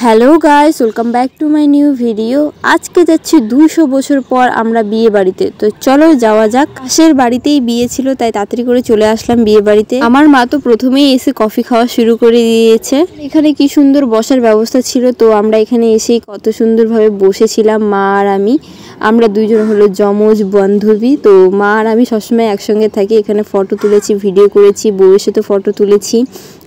Hello guys, welcome back to my new video. আজকে যাচ্ছি 200 বছর পর আমরা বিয়ে বাড়িতে। তো চলো যাওয়া যাক। পাশের বাড়িতেই বিয়ে ছিল, তাই তাড়াতাড়ি করে চলে আসলাম বিয়ে বাড়িতে। আমার মা তো প্রথমেই এসে কফি খাওয়া শুরু করে দিয়েছে। এখানে কি সুন্দর বসার ব্যবস্থা ছিল, তো আমরা এখানে এসেই কত সুন্দরভাবে বসেছিলাম মা আর আমি। আমরা দুইজন হলো যমজ বান্ধবী, তো মা আর আমি সবসময় একসঙ্গে থাকি। এখানে ফটো তুলেছি, ভিডিও করেছি, বউয়ের সাথে ফটো তুলেছি।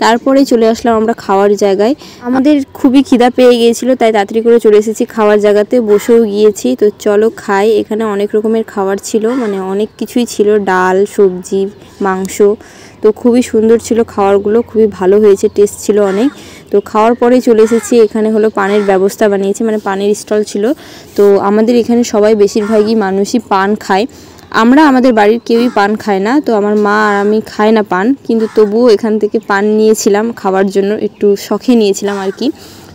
তারপরে চলে আসলাম আমরা খাওয়ার জায়গায়। আমাদের খুবই খিদা পেয়ে গিয়েছিল, তাই তাড়াতাড়ি করে চলে এসেছি খাওয়ার জায়গাতে, বসেও গিয়েছি। তো চলো খাই। এখানে অনেক রকমের খাবার ছিল, মানে অনেক কিছুই ছিল, ডাল, সবজি, মাংস। তো খুবই সুন্দর ছিল খাবারগুলো, খুবই ভালো হয়েছে, টেস্ট ছিল অনেক। তো খাওয়ার পরে চলে এসেছি, এখানে হলো পানের ব্যবস্থা বানিয়েছে, মানে পানের স্টল ছিল। তো আমাদের এখানে সবাই বেশিরভাগই মানুষই পান খায়। আমরা আমাদের বাড়ির কেউই পান খায় না, তো আমার মা আর আমি খাই না পান, কিন্তু তবুও এখান থেকে পান নিয়েছিলাম খাবার জন্য, একটু শখে নিয়েছিলাম আর কি।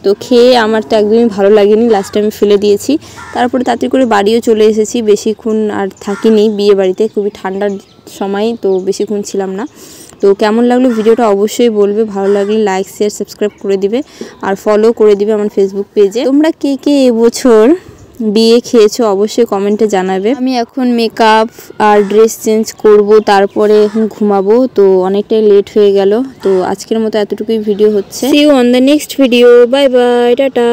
তো খেয়ে আমার তো একদমই ভালো লাগেনি, লাস্টে আমি ফেলে দিয়েছি। তারপরে তাড়াতাড়ি করে বাড়িও চলে এসেছি, বেশিক্ষণ আর থাকিনি বিয়ে বাড়িতে, খুবই ঠান্ডার সময়, তো বেশিক্ষণ ছিলাম না। তো কেমন লাগলো ভিডিওটা অবশ্যই বলবে, ভালো লাগলে লাইক, শেয়ার, সাবস্ক্রাইব করে দিবে আর ফলো করে দিবে আমার ফেসবুক পেজে। তোমরা কে কে এবছর বিয়ে খেয়েছো অবশ্যই কমেন্টে জানাবে। আমি এখন মেকআপ আর ড্রেস চেঞ্জ করব, তারপরে এখন ঘুমাবো। তো অনেকটাই লেট হয়ে গেল, তো আজকের মতো এতটুকুই ভিডিও হচ্ছে। See you on the next video, bye bye, tata.